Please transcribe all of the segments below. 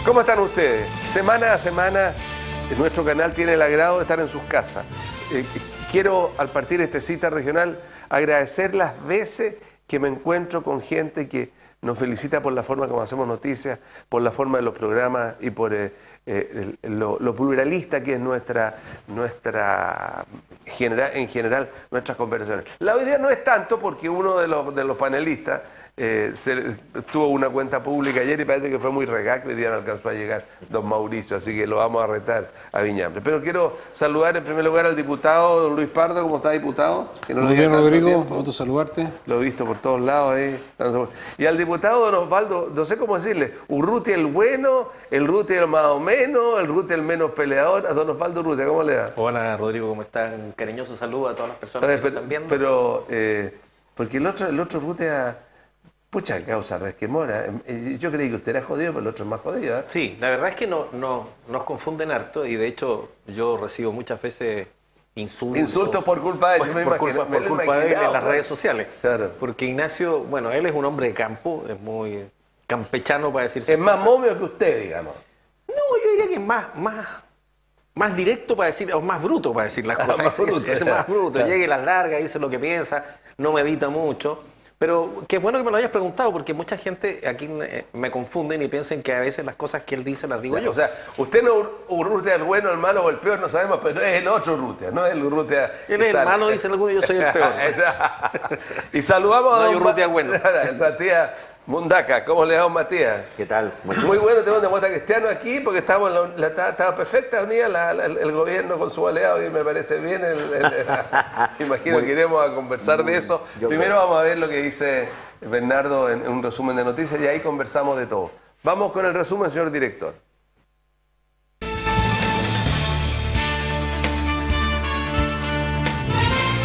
¿Cómo están ustedes? Semana a semana nuestro canal tiene el agrado de estar en sus casas. Quiero, al partir de esta cita regional, agradecer las veces que me encuentro con gente que nos felicita por la forma como hacemos noticias, por la forma de los programas y por lo pluralista que es en general nuestras conversaciones. La hoy día no es tanto porque uno de los panelistas tuvo una cuenta pública ayer y parece que fue muy regacto y hoy día no alcanzó a llegar don Mauricio, así que lo vamos a retar a Viñambre. Pero quiero saludar en primer lugar al diputado don Luis Pardo. ¿Cómo está, diputado? Que no Muy bien, Rodrigo, gusto saludarte. Lo he visto por todos lados ahí. Y al diputado don Osvaldo, no sé cómo decirle, Urrutia el bueno, el Rutia el más o menos, el Rutia el menos peleador. A don Osvaldo Urrutia, ¿cómo le va? Hola, Rodrigo, ¿cómo están? Un cariñoso saludo a todas las personas que están viendo. Pero, porque el otro Rutia... Pucha causa resquemora. Yo creí que usted era jodido, pero el otro es más jodido, ¿eh? Sí, la verdad es que nos confunden harto y de hecho yo recibo muchas veces insultos por culpa de él. Por culpa de él en las redes sociales. Claro. Porque Ignacio, bueno, él es un hombre de campo, es muy campechano para decir. Es más momio que usted, digamos. No, yo diría que es más directo para decir, o más bruto para decir las cosas. Es más bruto, Claro. Llega y las larga, dice lo que piensa, no medita mucho. Pero qué bueno que me lo hayas preguntado, porque mucha gente aquí me confunden y piensan que a veces las cosas que él dice las digo yo. O sea, usted no Urrutia el bueno, el malo o el peor, no sabemos, pero es el otro Urrutia, no es el Urrutia. Él es el malo, dicen algunos, yo soy el peor. Y saludamos No a hay Urrutia bueno. Matías Mundaca. ¿Cómo le va, Matías? ¿Qué tal? Muy bueno, tenemos una muestra cristiano aquí porque estaba perfecta unida el gobierno con su aliado y me parece bien. Imagino que iremos a conversar de eso. Primero vamos a ver lo que dice Bernardo en un resumen de noticias y ahí conversamos de todo. Vamos con el resumen, señor director.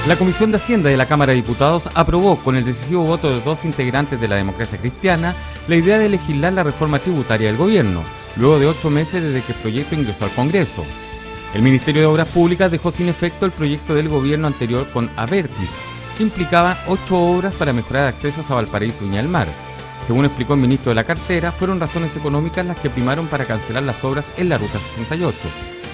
La Comisión de Hacienda de la Cámara de Diputados aprobó, con el decisivo voto de 2 integrantes de la Democracia Cristiana, la idea de legislar la reforma tributaria del gobierno, luego de 8 meses desde que el proyecto ingresó al Congreso. El Ministerio de Obras Públicas dejó sin efecto el proyecto del gobierno anterior con Abertis, que implicaba 8 obras para mejorar accesos a Valparaíso y Viña del Mar. Según explicó el ministro de la cartera, fueron razones económicas las que primaron para cancelar las obras en la Ruta 68.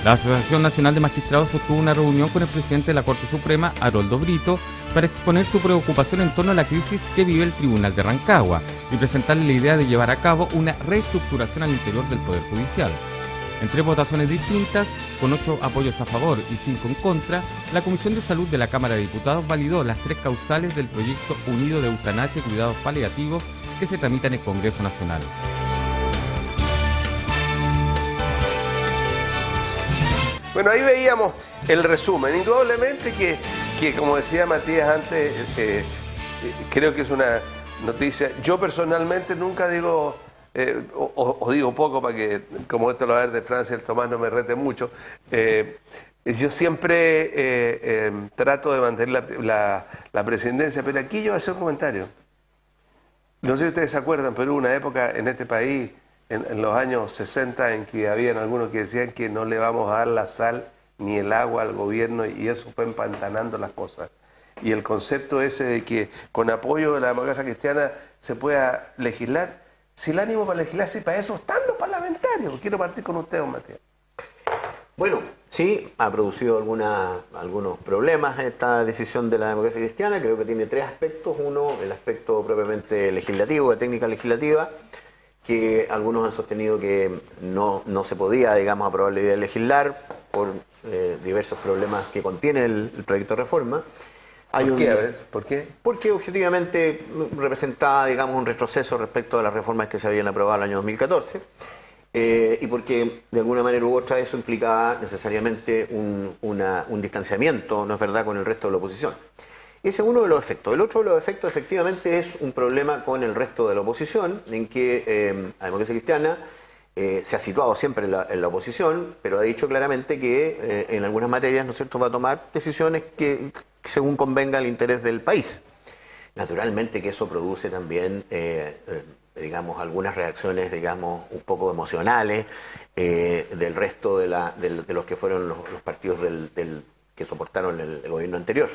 La Asociación Nacional de Magistrados sostuvo una reunión con el presidente de la Corte Suprema, Haroldo Brito, para exponer su preocupación en torno a la crisis que vive el Tribunal de Rancagua y presentarle la idea de llevar a cabo una reestructuración al interior del Poder Judicial. En 3 votaciones distintas, con 8 apoyos a favor y 5 en contra, la Comisión de Salud de la Cámara de Diputados validó las 3 causales del proyecto unido de eutanasia y cuidados paliativos que se tramita en el Congreso Nacional. Bueno, ahí veíamos el resumen. Indudablemente que como decía Matías antes, creo que es una noticia. Yo personalmente nunca digo, o digo poco para que, como esto lo va a ver de Francia, el Tomás no me rete mucho. Yo siempre trato de mantener la presidencia, pero aquí yo voy a hacer un comentario. No sé si ustedes se acuerdan, pero hubo una época en este país, en los años 60, en que habían algunos que decían que no le vamos a dar la sal ni el agua al gobierno y eso fue empantanando las cosas. Y el concepto ese de que con apoyo de la democracia cristiana se pueda legislar, si el ánimo para legislar, si para eso están los parlamentarios. Quiero partir con usted, don Matías. Bueno, sí, ha producido algunos problemas esta decisión de la democracia cristiana. Creo que tiene 3 aspectos. Uno, el aspecto propiamente legislativo, de técnica legislativa, que algunos han sostenido que no se podía, digamos, aprobar la idea de legislar por diversos problemas que contiene el proyecto de reforma. ¿Por qué? A ver, ¿por qué? Porque objetivamente representaba, digamos, un retroceso respecto a las reformas que se habían aprobado el año 2014. Y porque de alguna manera u otra eso implicaba necesariamente un distanciamiento, ¿no es verdad?, con el resto de la oposición. Ese es uno de los efectos. El otro de los efectos efectivamente es un problema con el resto de la oposición, en que la democracia cristiana se ha situado siempre en la oposición, pero ha dicho claramente que en algunas materias, ¿no es cierto?, va a tomar decisiones que según convenga al interés del país. Naturalmente que eso produce también digamos, algunas reacciones, digamos, un poco emocionales del resto de los que fueron los partidos que soportaron el gobierno anterior.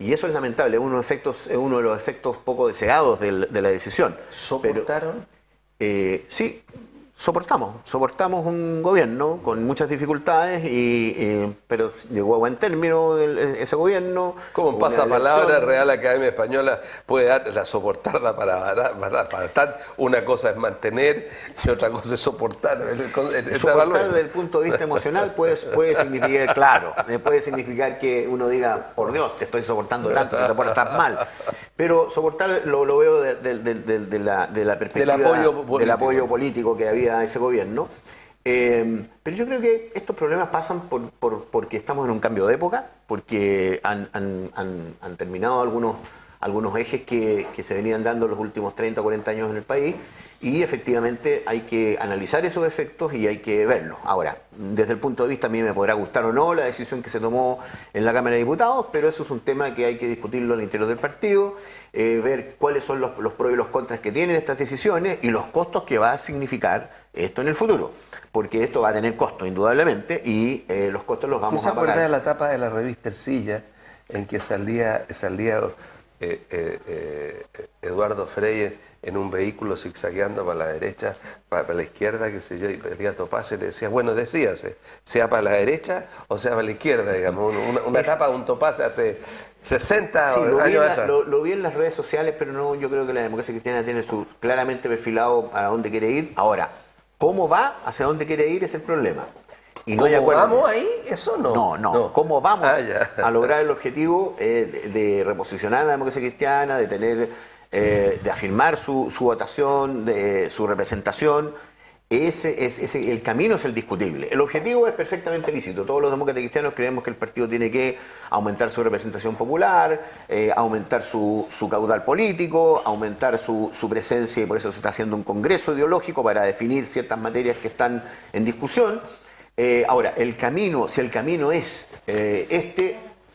Y eso es lamentable, es uno de los efectos poco deseados de la decisión. ¿Soportaron? Sí, soportamos un gobierno con muchas dificultades, pero llegó a buen término ese gobierno. Como un pasapalabra, Real Academia Española puede dar la soportarla para tal. Una cosa es mantener y otra cosa es soportar. Soportar desde el punto de vista emocional puede significar, claro, puede significar que uno diga, por Dios, te estoy soportando tanto que te portas mal. Pero soportar lo veo de la perspectiva del apoyo político que había a ese gobierno. Pero yo creo que estos problemas pasan porque estamos en un cambio de época, porque han terminado algunos ejes que se venían dando en los últimos 30 o 40 años en el país, y efectivamente hay que analizar esos efectos y hay que verlos. Ahora, desde el punto de vista, a mí me podrá gustar o no la decisión que se tomó en la Cámara de Diputados, pero eso es un tema que hay que discutirlo al interior del partido, ver cuáles son los pros y los contras que tienen estas decisiones y los costos que va a significar esto en el futuro, porque esto va a tener costos indudablemente, y los costos los vamos a pagar. ¿Se acuerda de la tapa de la revista Ercilla en que salía Eduardo Frei en un vehículo zigzagueando para la derecha, para la izquierda, qué sé yo, y pedía Topaz y le decía, bueno, decíase, sea para la derecha o sea para la izquierda, digamos, una tapa de un Topaz hace 60 años atrás. Lo vi en las redes sociales, pero no, yo creo que la democracia cristiana tiene claramente perfilado a dónde quiere ir. Ahora, ¿cómo va hacia dónde quiere ir es el problema? Y no ¿Cómo vamos ahí? Eso no. ¿Cómo vamos a lograr el objetivo de reposicionar a la democracia cristiana, de tener, de afirmar su votación, de su representación? El camino es el discutible. El objetivo es perfectamente lícito. Todos los demócratas cristianos creemos que el partido tiene que aumentar su representación popular, aumentar su caudal político, aumentar su presencia, y por eso se está haciendo un congreso ideológico para definir ciertas materias que están en discusión. Ahora, si el camino es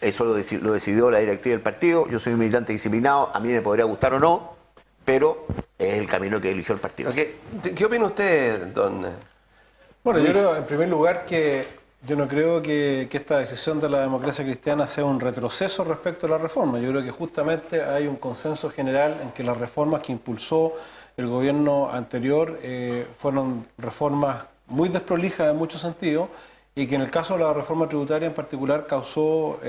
eso lo decidió la directiva del partido. Yo soy un militante disciplinado, a mí me podría gustar o no, pero es el camino que eligió el partido. ¿Qué opina usted, don Bueno, Luis? yo creo, en primer lugar, que yo no creo que esta decisión de la democracia cristiana sea un retroceso respecto a la reforma. Yo creo que justamente hay un consenso general en que las reformas que impulsó el gobierno anterior fueron reformas muy desprolijas en muchos sentidos, y que en el caso de la reforma tributaria en particular tuvo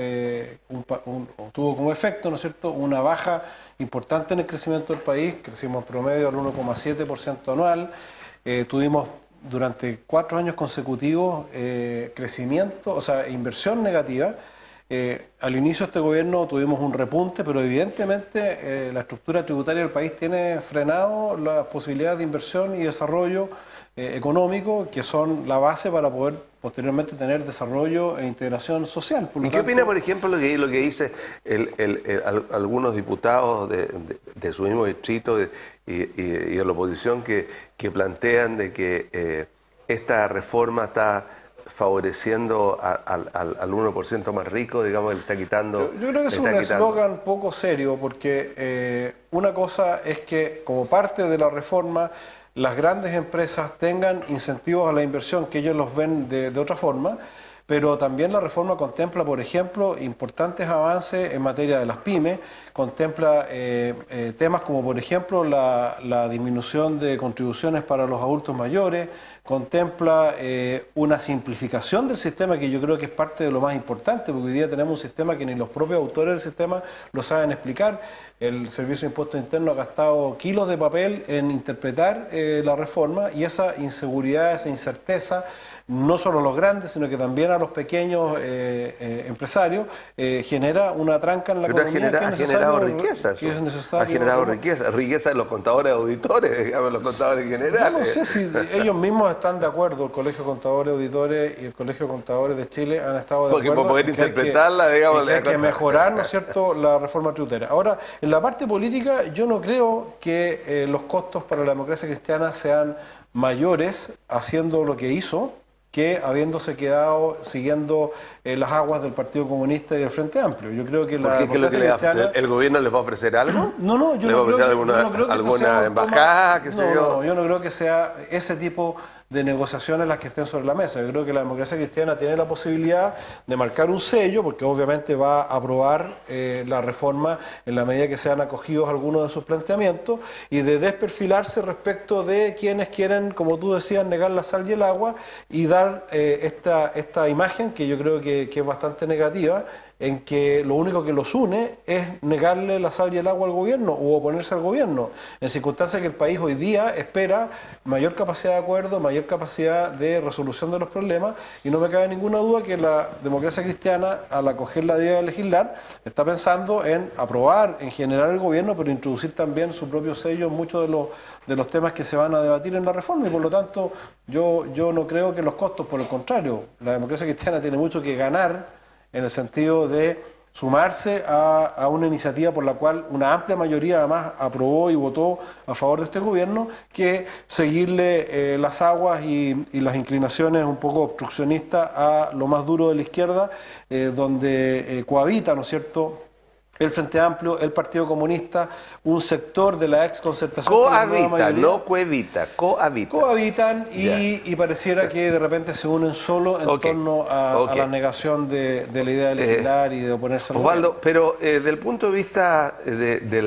como efecto, ¿no es cierto?, una baja importante en el crecimiento del país. Crecimos en promedio al 1,7% anual, tuvimos durante 4 años consecutivos crecimiento, o sea, inversión negativa. Al inicio de este gobierno tuvimos un repunte, pero evidentemente la estructura tributaria del país tiene frenado las posibilidades de inversión y desarrollo económico, que son la base para poder posteriormente tener desarrollo e integración social. ¿Y qué opina, por ejemplo, lo que dice algunos diputados de su mismo distrito y de la oposición que plantean de que esta reforma está favoreciendo al 1% más rico, digamos, le está quitando... Yo creo que es un eslogan poco serio, porque una cosa es que, como parte de la reforma, las grandes empresas tengan incentivos a la inversión, que ellos los ven de otra forma, pero también la reforma contempla, por ejemplo, importantes avances en materia de las pymes, contempla temas como, por ejemplo, la disminución de contribuciones para los adultos mayores, contempla una simplificación del sistema, que yo creo que es parte de lo más importante, porque hoy día tenemos un sistema que ni los propios autores del sistema lo saben explicar. El Servicio de Impuestos Internos ha gastado kilos de papel en interpretar la reforma, y esa inseguridad, esa incerteza, no solo a los grandes, sino que también a los pequeños empresarios, genera una tranca en la economía. Ha generado riqueza. Ha generado riqueza de los contadores auditores, digamos, los contadores generales. Yo no sé si ellos mismos están de acuerdo, el Colegio de Contadores Auditores y el Colegio de Contadores de Chile han estado de acuerdo. Porque para poder interpretarla, digamos, hay que mejorar, ¿no es cierto?, la reforma tributaria. Ahora, en la parte política, yo no creo que los costos para la democracia cristiana sean mayores haciendo lo que hizo, que habiéndose quedado siguiendo las aguas del Partido Comunista y del Frente Amplio. Yo creo que ¿el gobierno les va a ofrecer algo? No, yo no creo que alguna embajada, qué sé yo? No, yo no creo que sea ese tipo de negociaciones las que estén sobre la mesa. Yo creo que la democracia cristiana tiene la posibilidad de marcar un sello, porque obviamente va a aprobar la reforma en la medida que sean acogidos algunos de sus planteamientos, y de desperfilarse respecto de quienes quieren, como tú decías, negar la sal y el agua, y dar esta imagen que yo creo que es bastante negativa, en que lo único que los une es negarle la sal y el agua al gobierno o oponerse al gobierno, en circunstancias que el país hoy día espera mayor capacidad de acuerdo, mayor capacidad de resolución de los problemas, y no me cabe ninguna duda que la democracia cristiana, al acoger la idea de legislar, está pensando en aprobar en general el gobierno, pero introducir también su propio sello en muchos de los temas que se van a debatir en la reforma, y por lo tanto yo no creo que los costos, por el contrario, la democracia cristiana tiene mucho que ganar en el sentido de sumarse a una iniciativa por la cual una amplia mayoría además aprobó y votó a favor de este gobierno, que seguirle las aguas y las inclinaciones un poco obstruccionistas a lo más duro de la izquierda, donde cohabita, ¿no es cierto?, el Frente Amplio, el Partido Comunista, un sector de la ex concertación. Cohabitan, no coevita, cohabitan. Cohabitan y pareciera que de repente se unen solo en torno a la negación de la idea de legislar y de oponerse al Osvaldo, gobierno. pero del punto de vista de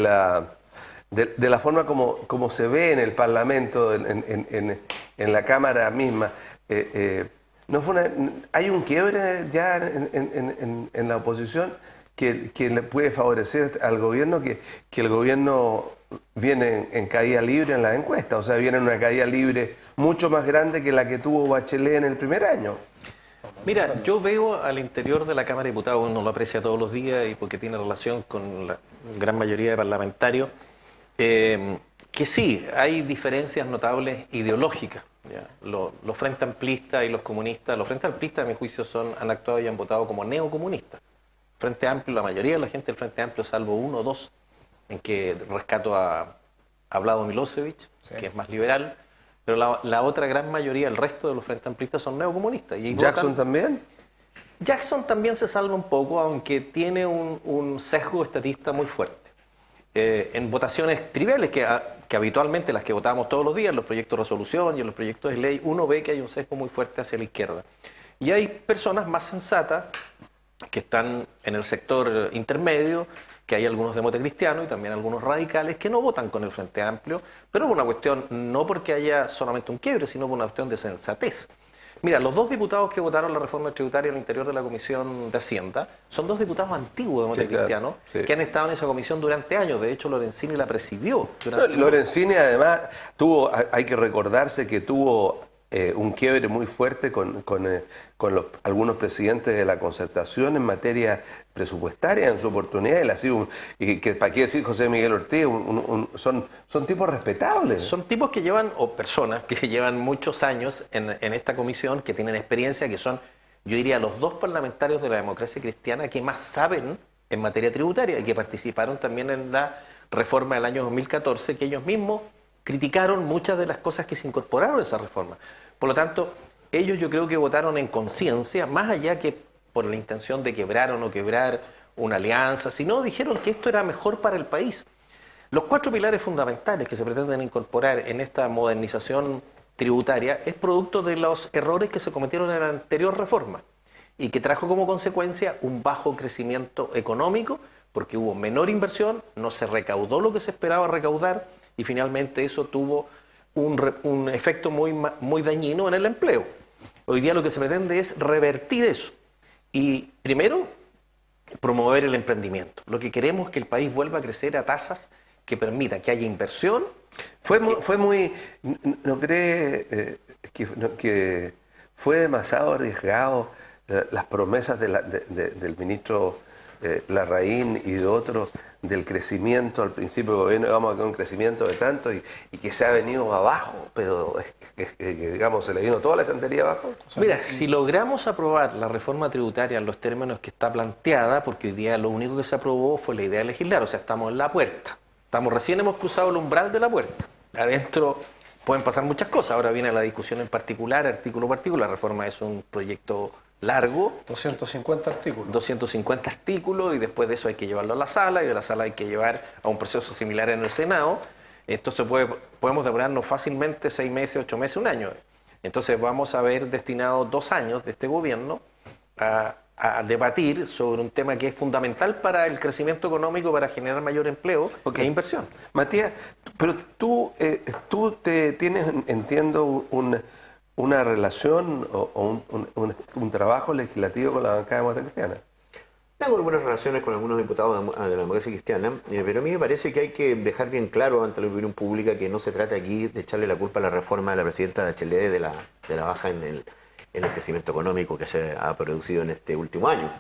la forma como se ve en el Parlamento, en la Cámara misma, no fue hay un quiebre ya en la oposición que le puede favorecer al gobierno, que el gobierno viene en caída libre en las encuestas, o sea, viene en una caída libre mucho más grande que la que tuvo Bachelet en el primer año. Mira, yo veo al interior de la Cámara de Diputados, uno lo aprecia todos los días y porque tiene relación con la gran mayoría de parlamentarios, que sí, hay diferencias notables ideológicas. ¿Ya? Los frente amplistas y los comunistas, los frente amplistas, a mi juicio, han actuado y han votado como neocomunistas. Frente Amplio, la mayoría de la gente del Frente Amplio, salvo uno o dos, en que rescato a Vlado Milosevic, sí, que es más liberal, pero la otra gran mayoría, el resto de los Frente Amplistas son neocomunistas. Y ¿Jackson también? Jackson también se salva un poco, aunque tiene un sesgo estatista muy fuerte. En votaciones triviales, que habitualmente las que votábamos todos los días, en los proyectos de resolución y en los proyectos de ley, uno ve que hay un sesgo muy fuerte hacia la izquierda. Y hay personas más sensatas que están en el sector intermedio, que hay algunos democristianos y también algunos radicales que no votan con el Frente Amplio, pero por una cuestión, no porque haya solamente un quiebre, sino por una cuestión de sensatez. Mira, los dos diputados que votaron la reforma tributaria al interior de la Comisión de Hacienda son dos diputados antiguos democristianos, sí, claro, sí, que han estado en esa comisión durante años. De hecho, Lorenzini la presidió. Lorenzini además tuvo, hay que recordarse que tuvo un quiebre muy fuerte con algunos presidentes de la concertación en materia presupuestaria en su oportunidad. Y que para qué decir José Miguel Ortiz, son tipos respetables. Son tipos que llevan, o personas que llevan muchos años en esta comisión, que tienen experiencia, que son, yo diría, los dos parlamentarios de la democracia cristiana que más saben en materia tributaria y que participaron también en la reforma del año 2014, que ellos mismos criticaron muchas de las cosas que se incorporaron a esa reforma. Por lo tanto, ellos yo creo que votaron en conciencia, más allá que por la intención de quebrar o no quebrar una alianza, sino dijeron que esto era mejor para el país. Los 4 pilares fundamentales que se pretenden incorporar en esta modernización tributaria es producto de los errores que se cometieron en la anterior reforma y que trajo como consecuencia un bajo crecimiento económico, porque hubo menor inversión, no se recaudó lo que se esperaba recaudar, y finalmente eso tuvo un efecto muy dañino en el empleo. Hoy día lo que se pretende es revertir eso. Y primero, promover el emprendimiento. Lo que queremos es que el país vuelva a crecer a tasas que permitan que haya inversión. ¿No cree que fue demasiado arriesgado las promesas del ministro Larraín y de otros del crecimiento al principio del gobierno? Vamos a tener un crecimiento de tanto y que se ha venido abajo, pero digamos se le vino toda la estantería abajo. Mira, si logramos aprobar la reforma tributaria en los términos que está planteada, porque hoy día lo único que se aprobó fue la idea de legislar, o sea, estamos en la puerta, recién hemos cruzado el umbral de la puerta, adentro pueden pasar muchas cosas, ahora viene la discusión en particular, artículo por artículo. La reforma es un proyecto largo. 250 artículos. 250 artículos, y después de eso hay que llevarlo a la sala, y de la sala hay que llevar a un proceso similar en el Senado. Entonces podemos demorarnos fácilmente 6 meses, 8 meses, un año. Entonces vamos a ver destinados 2 años de este gobierno a debatir sobre un tema que es fundamental para el crecimiento económico, para generar mayor empleo e inversión. Matías, pero tú tienes, entiendo, una relación o un trabajo legislativo con la bancada democrática cristiana. Tengo algunas relaciones con algunos diputados de la democracia cristiana, pero a mí me parece que hay que dejar bien claro ante la opinión pública que no se trata aquí de echarle la culpa a la reforma de la presidenta Bachelet de la baja en el crecimiento económico que se ha producido en este último año.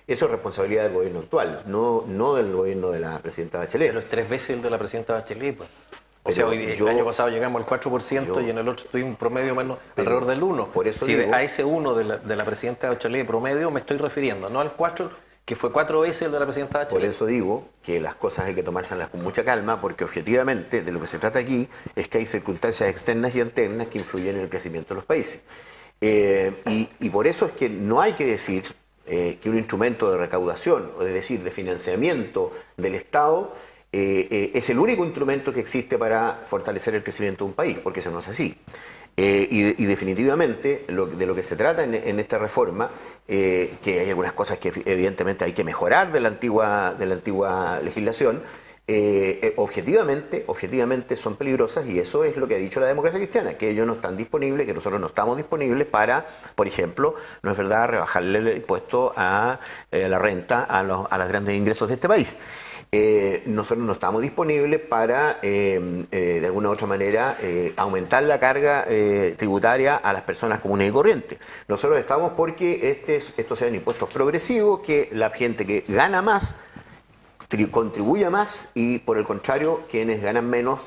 Eso es responsabilidad del gobierno actual, no del gobierno de la presidenta Bachelet. Pero es 3 veces el de la presidenta Bachelet, pues. O Pero sea, el año pasado llegamos al 4% y en el otro estoy un promedio menos alrededor del 1%. Por eso si digo, a ese 1 de la presidenta Bachelet promedio me estoy refiriendo, no al 4%, que fue 4 veces el de la presidenta Bachelet. Por eso digo que las cosas hay que tomárselas con mucha calma, porque objetivamente de lo que se trata aquí es que hay circunstancias externas y internas que influyen en el crecimiento de los países. Y por eso es que no hay que decir que un instrumento de recaudación, o de financiamiento del Estado, es el único instrumento que existe para fortalecer el crecimiento de un país, porque eso no es así. Y definitivamente de lo que se trata en esta reforma, que hay algunas cosas que evidentemente hay que mejorar de la antigua legislación, objetivamente son peligrosas, y eso es lo que ha dicho la democracia cristiana, que ellos no están disponibles, que nosotros no estamos disponibles para, por ejemplo, no es verdad, rebajarle el impuesto a la renta a los grandes ingresos de este país. Nosotros no estamos disponibles para, de alguna u otra manera, aumentar la carga tributaria a las personas comunes y corrientes. Nosotros estamos porque estos sean impuestos progresivos, que la gente que gana más contribuya más, y por el contrario, quienes ganan menos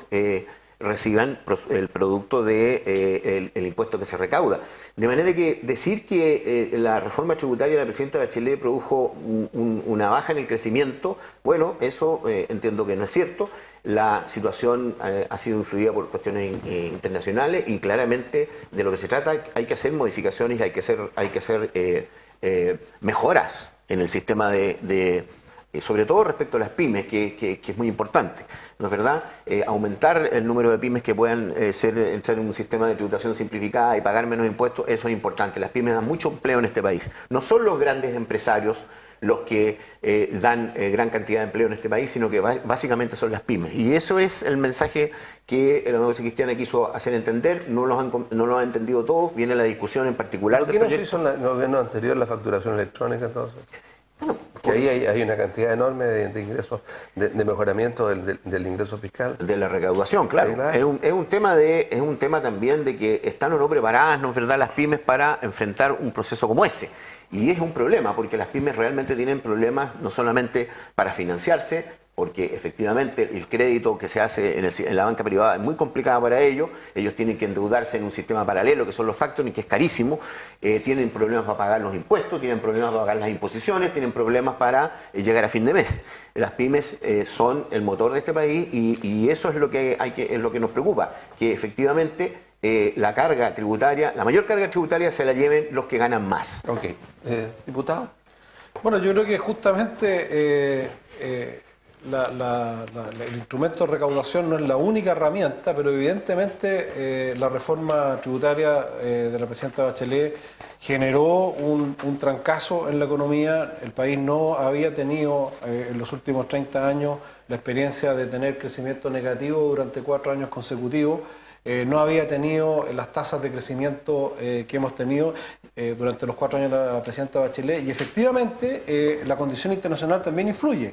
reciban el producto del impuesto que se recauda. De manera que decir que la reforma tributaria de la presidenta Bachelet produjo una baja en el crecimiento, bueno, eso entiendo que no es cierto. La situación ha sido influida por cuestiones internacionales, y claramente de lo que se trata hay que hacer modificaciones, hay que hacer mejoras en el sistema sobre todo respecto a las pymes, que es muy importante, ¿no es verdad? Aumentar el número de pymes que puedan entrar en un sistema de tributación simplificada y pagar menos impuestos, eso es importante. Las pymes dan mucho empleo en este país. No son los grandes empresarios los que dan gran cantidad de empleo en este país, sino que básicamente son las pymes. Y eso es el mensaje que la democracia cristiana quiso hacer entender. No lo han entendido todos. Viene la discusión en particular. ¿Por qué no se hizo en el gobierno anterior la facturación electrónica entonces? Que ahí hay una cantidad enorme de ingresos, de mejoramiento del ingreso fiscal. De la recaudación, claro. Sí, claro. Es un tema también de que están o no preparadas, ¿no es verdad?, las pymes para enfrentar un proceso como ese. Y es un problema, porque las pymes realmente tienen problemas no solamente para financiarse, porque efectivamente el crédito que se hace en la banca privada es muy complicado para ellos tienen que endeudarse en un sistema paralelo que son los factoring, que es carísimo, tienen problemas para pagar los impuestos, tienen problemas para pagar las imposiciones, tienen problemas para llegar a fin de mes. Las pymes son el motor de este país, y eso es lo que es lo que nos preocupa, que efectivamente la mayor carga tributaria se la lleven los que ganan más. Ok. ¿Diputado? Bueno, yo creo que justamente el instrumento de recaudación no es la única herramienta, pero evidentemente la reforma tributaria de la presidenta Bachelet generó un trancazo en la economía. El país no había tenido en los últimos 30 años la experiencia de tener crecimiento negativo durante 4 años consecutivos. No había tenido las tasas de crecimiento que hemos tenido durante los 4 años de la presidenta Bachelet, y efectivamente la condición internacional también influye.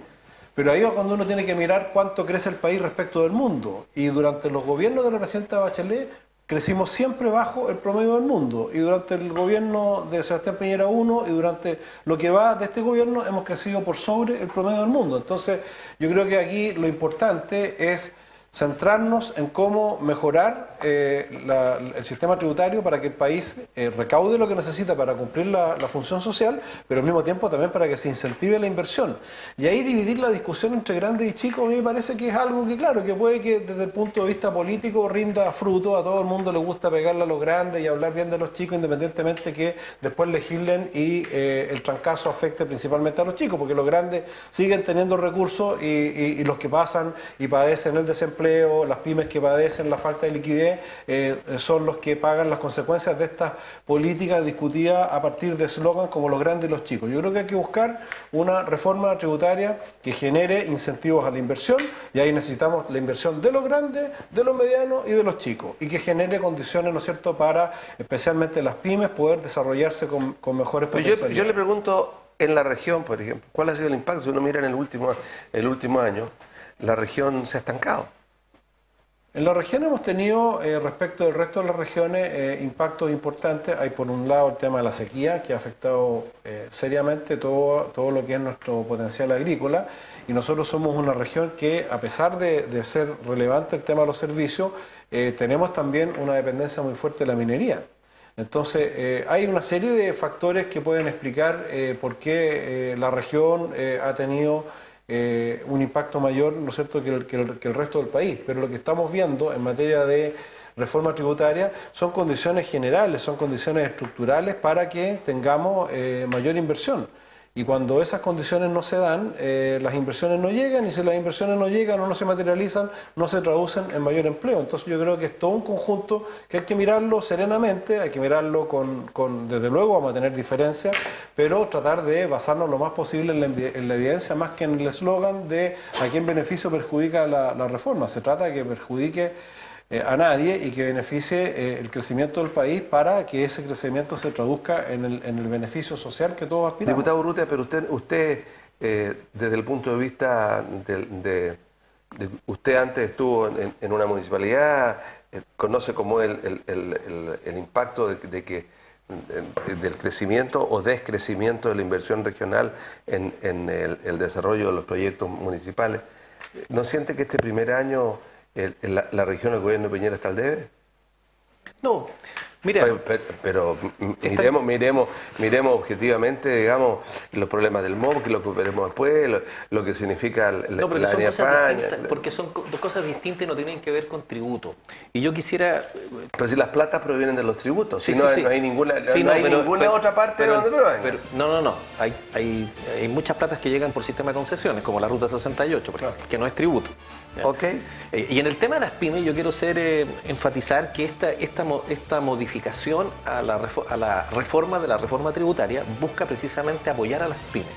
Pero ahí es cuando uno tiene que mirar cuánto crece el país respecto del mundo. Y durante los gobiernos de la presidenta Bachelet crecimos siempre bajo el promedio del mundo. Y durante el gobierno de Sebastián Piñera I y durante lo que va de este gobierno hemos crecido por sobre el promedio del mundo. Entonces yo creo que aquí lo importante es centrarnos en cómo mejorar el sistema tributario para que el país recaude lo que necesita para cumplir la función social, pero al mismo tiempo también para que se incentive la inversión. Y ahí dividir la discusión entre grandes y chicos a mí me parece que es algo que, claro, que puede que desde el punto de vista político rinda fruto. A todo el mundo le gusta pegarle a los grandes y hablar bien de los chicos, independientemente que después legislen y el trancazo afecte principalmente a los chicos, porque los grandes siguen teniendo recursos y los que pasan y padecen el desempleo empleo, las pymes que padecen la falta de liquidez, son los que pagan las consecuencias de estas políticas discutidas a partir de eslogan como los grandes y los chicos. Yo creo que hay que buscar una reforma tributaria que genere incentivos a la inversión, y ahí necesitamos la inversión de los grandes, de los medianos y de los chicos, y que genere condiciones, ¿no es cierto?, para especialmente las pymes poder desarrollarse con mejores potencialidades. Yo le pregunto, en la región, por ejemplo, ¿cuál ha sido el impacto? Si uno mira en el último año, la región se ha estancado. En la región hemos tenido, respecto del resto de las regiones, impactos importantes. Hay por un lado el tema de la sequía, que ha afectado seriamente todo lo que es nuestro potencial agrícola, y nosotros somos una región que, a pesar de ser relevante el tema de los servicios, tenemos también una dependencia muy fuerte de la minería. Entonces, hay una serie de factores que pueden explicar por qué la región ha tenido un impacto mayor, ¿no es cierto?, que el resto del país. Pero lo que estamos viendo en materia de reforma tributaria son condiciones generales, son condiciones estructurales para que tengamos mayor inversión. Y cuando esas condiciones no se dan, las inversiones no llegan, y si las inversiones no llegan o no se materializan, no se traducen en mayor empleo. Entonces yo creo que es todo un conjunto que hay que mirarlo serenamente, hay que mirarlo desde luego vamos a tener diferencias, pero tratar de basarnos lo más posible en la evidencia, más que en el eslogan de a quién beneficio perjudica la reforma. Se trata de que perjudique a nadie y que beneficie el crecimiento del país, para que ese crecimiento se traduzca en el beneficio social que todos aspiramos. Diputado Urrutia, pero usted desde el punto de vista usted antes estuvo en una municipalidad, conoce cómo es el impacto del crecimiento o descrecimiento de la inversión regional en el desarrollo de los proyectos municipales. ¿No siente que este primer año la región del gobierno de Piñera está al debe? No, mira... Pero miremos objetivamente, digamos, los problemas del MOB, que lo que veremos después, lo que significa la línea España. Porque son dos cosas distintas y no tienen que ver con tributo. Y yo quisiera... Pero si las platas provienen de los tributos, sí, si no, sí, sí. no hay ninguna, sí, no hay ninguna otra parte de donde provengan. No. Hay muchas platas que llegan por sistema de concesiones, como la Ruta 68, por ejemplo, que no es tributo. Okay. Y en el tema de las pymes yo quiero enfatizar que esta modificación a la reforma de la reforma tributaria busca precisamente apoyar a las pymes.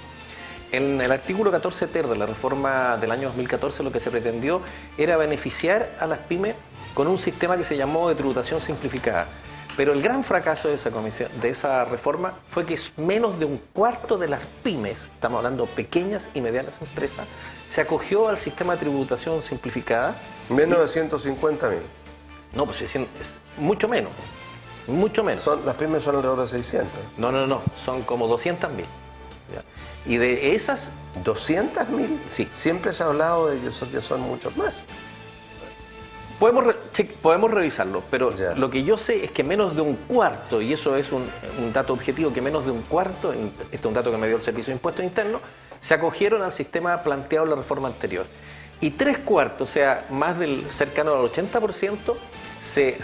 En el artículo 14 ter de la reforma del año 2014 lo que se pretendió era beneficiar a las pymes con un sistema que se llamó de tributación simplificada. Pero el gran fracaso de esa reforma fue que menos de un cuarto de las pymes, estamos hablando pequeñas y medianas empresas, se acogió al sistema de tributación simplificada. Menos de 150.000. No, pues es mucho menos. Mucho menos. Las pymes son alrededor de 600. No. Son como 200.000. Y de esas... ¿200.000? Sí. Siempre se ha hablado de que son muchos más. Podemos revisarlo, pero Ya. Lo que yo sé es que menos de un cuarto, y eso es un dato objetivo, que menos de un cuarto, este es un dato que me dio el Servicio de Impuestos Internos, se acogieron al sistema planteado en la reforma anterior. Y 3/4, o sea, más del cercano al 80%, se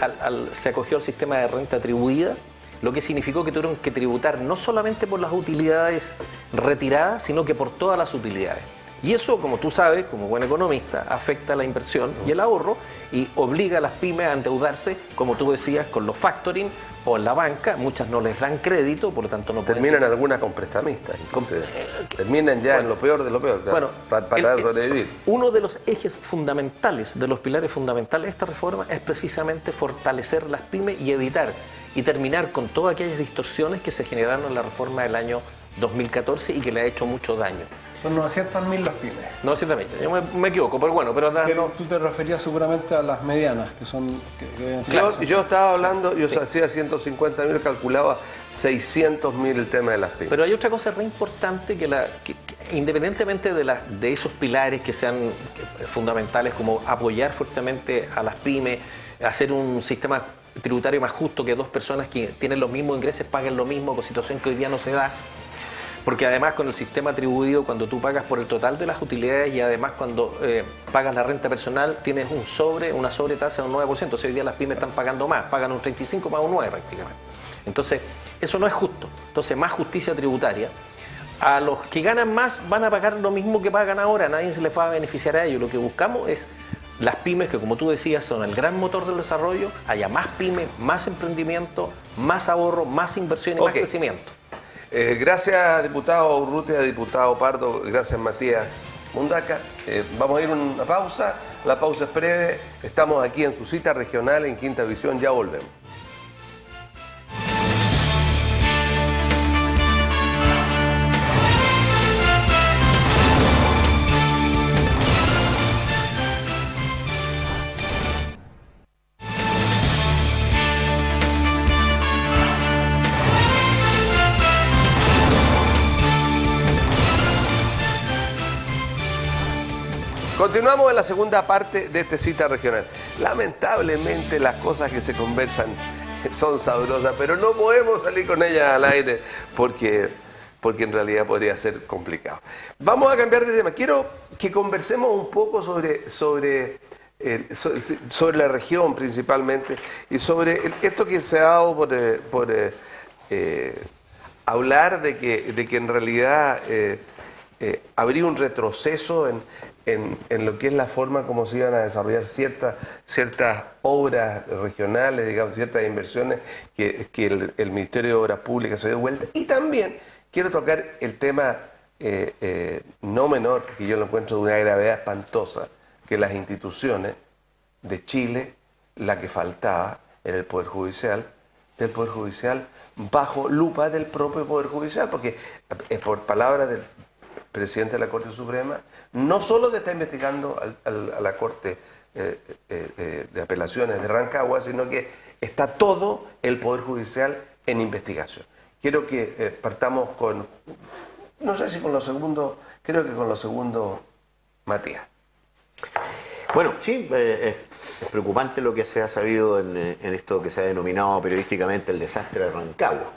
acogió al sistema de renta atribuida, lo que significó que tuvieron que tributar no solamente por las utilidades retiradas, sino que por todas las utilidades. Y eso, como tú sabes, como buen economista, afecta la inversión y el ahorro y obliga a las pymes a endeudarse, como tú decías, con los factoring o en la banca. Muchas no les dan crédito, por lo tanto no pueden... Terminan algunas con prestamistas. Terminan ya en lo peor de lo peor, bueno, para sobrevivir. Uno de los ejes fundamentales, de los pilares fundamentales de esta reforma es precisamente fortalecer las pymes y evitar y terminar con todas aquellas distorsiones que se generaron en la reforma del año 2014 y que le ha hecho mucho daño. Son 900.000 las pymes. 900.000, yo me equivoco, pero bueno, pero tú te referías seguramente a las medianas, que son... Yo estaba hablando, yo hacía 150.000, calculaba 600.000 el tema de las pymes. Pero hay otra cosa re importante que independientemente de esos pilares que sean fundamentales, como apoyar fuertemente a las pymes, hacer un sistema tributario más justo, que dos personas que tienen los mismos ingresos paguen lo mismo, con situación que hoy día no se da. Porque además con el sistema atribuido, cuando tú pagas por el total de las utilidades y además cuando pagas la renta personal, tienes una sobretasa de un 9%. O sea, hoy día las pymes están pagando más, pagan un 35 más un 9 prácticamente. Entonces, eso no es justo. Entonces, más justicia tributaria. A los que ganan más van a pagar lo mismo que pagan ahora, nadie se les va a beneficiar a ellos. Lo que buscamos es las pymes, que como tú decías son el gran motor del desarrollo, haya más pymes, más emprendimiento, más ahorro, más inversión y más crecimiento. Gracias, diputado Urrutia, diputado Pardo, gracias, Matías Mundaca. Vamos a ir a una pausa, la pausa es breve, estamos aquí en su cita regional en Quinta Visión, ya volvemos. Continuamos en la segunda parte de esta cita regional. Lamentablemente las cosas que se conversan son sabrosas, pero no podemos salir con ellas al aire porque en realidad podría ser complicado. Vamos a cambiar de tema. Quiero que conversemos un poco sobre la región principalmente y sobre esto que se ha dado por hablar de que en realidad habría un retroceso en lo que es la forma como se iban a desarrollar ciertas obras regionales, digamos, ciertas inversiones que el Ministerio de Obras Públicas se dio vuelta. Y también quiero tocar el tema no menor, porque yo lo encuentro de una gravedad espantosa, que las instituciones de Chile, la que faltaba en el Poder Judicial, del Poder Judicial bajo lupa del propio Poder Judicial, porque por palabras del presidente de la Corte Suprema, no solo que está investigando a la Corte de Apelaciones de Rancagua, sino que está todo el Poder Judicial en investigación. Quiero que partamos con, no sé si con lo segundo, creo que con lo segundo, Matías. Bueno, sí, es preocupante lo que se ha sabido en esto que se ha denominado periodísticamente el desastre de Rancagua.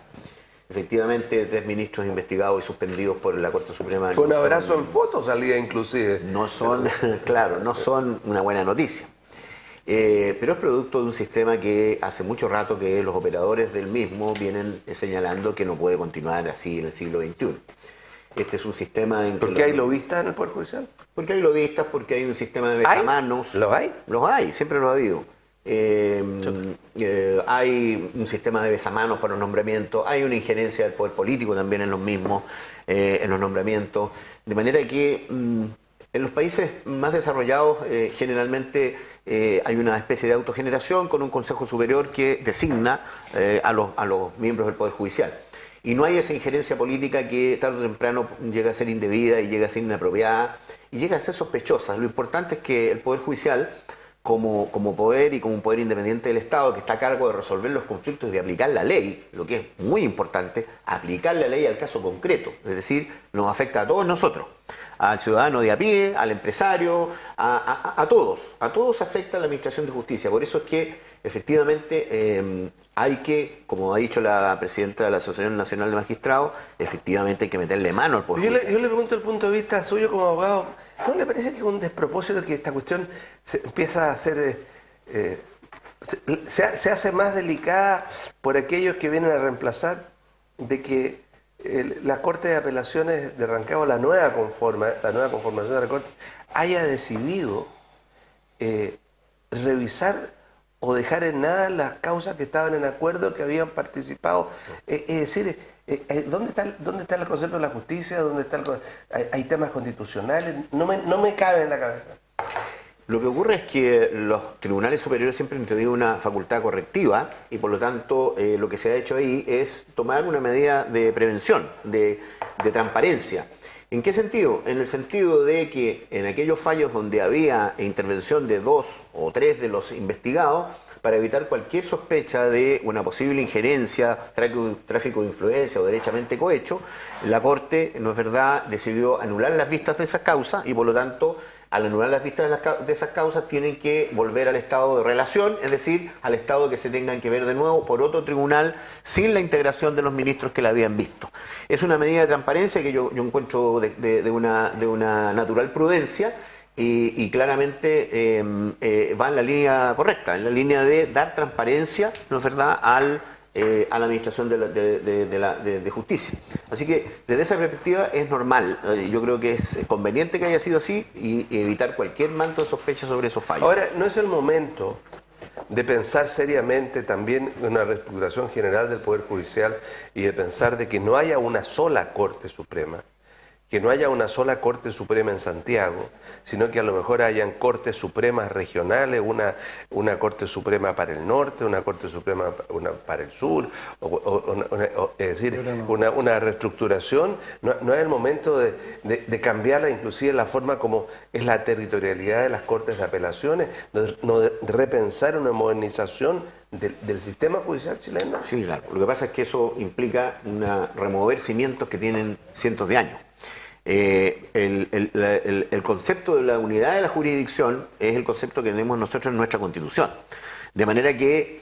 Efectivamente, 3 ministros investigados y suspendidos por la Corte Suprema. Con abrazo en foto salía inclusive. No son, claro, no son una buena noticia. Pero es producto de un sistema que hace mucho rato que los operadores del mismo vienen señalando que no puede continuar así en el siglo XXI. Este es un sistema en que... ¿Por qué hay lobistas en el Poder Judicial? Porque hay lobistas, porque hay un sistema de besamanos. ¿Los hay? Los hay, siempre los ha habido. Hay un sistema de besamanos para los nombramientos, hay una injerencia del poder político también en los mismos, en los nombramientos, de manera que en los países más desarrollados generalmente hay una especie de autogeneración con un Consejo Superior que designa a los miembros del Poder Judicial. Y no hay esa injerencia política que tarde o temprano llega a ser indebida y llega a ser inapropiada y llega a ser sospechosa. Lo importante es que el Poder Judicial, como poder y como un poder independiente del Estado que está a cargo de resolver los conflictos y de aplicar la ley, lo que es muy importante, aplicar la ley al caso concreto, es decir, nos afecta a todos nosotros, al ciudadano de a pie, al empresario, a todos afecta la administración de justicia. Por eso es que efectivamente hay que, como ha dicho la presidenta de la Asociación Nacional de Magistrados, efectivamente hay que meterle mano al Poder Judicial. Yo le pregunto el punto de vista suyo como abogado, ¿no le parece que es un despropósito que esta cuestión se empieza a hacer, se hace más delicada por aquellos que vienen a reemplazar, de que la Corte de Apelaciones de Rancagua, la nueva conformación de la Corte, haya decidido revisar o dejar en nada las causas que estaban en acuerdo, que habían participado? Es decir, ¿dónde está el concepto de la justicia? ¿Dónde está hay temas constitucionales? No me cabe en la cabeza. Lo que ocurre es que los tribunales superiores siempre han tenido una facultad correctiva y por lo tanto lo que se ha hecho ahí es tomar una medida de prevención, de transparencia. ¿En qué sentido? En el sentido de que en aquellos fallos donde había intervención de 2 o 3 de los investigados, para evitar cualquier sospecha de una posible injerencia, tráfico de influencia o derechamente cohecho, la Corte, no es verdad, decidió anular las vistas de esas causas y por lo tanto, al anular las vistas de esas causas, tienen que volver al estado de relación, es decir, al estado que se tengan que ver de nuevo por otro tribunal sin la integración de los ministros que la habían visto. Es una medida de transparencia que yo encuentro de una natural prudencia y claramente va en la línea correcta, en la línea de dar transparencia, ¿no es verdad?, a la administración de justicia. Así que desde esa perspectiva es normal. Yo creo que es conveniente que haya sido así y evitar cualquier manto de sospecha sobre esos fallos. Ahora, ¿no es el momento de pensar seriamente también en una reestructuración general del Poder Judicial y de pensar de que no haya una sola Corte Suprema? Que no haya una sola Corte Suprema en Santiago, sino que a lo mejor hayan Cortes Supremas regionales, una Corte Suprema para el norte, una Corte Suprema para el sur, es decir, una reestructuración. No es el momento de cambiarla, inclusive la forma como es la territorialidad de las Cortes de Apelaciones, de repensar una modernización del sistema judicial chileno. Sí, claro. Lo que pasa es que eso implica remover cimientos que tienen cientos de años. El concepto de la unidad de la jurisdicción es el concepto que tenemos nosotros en nuestra Constitución. De manera que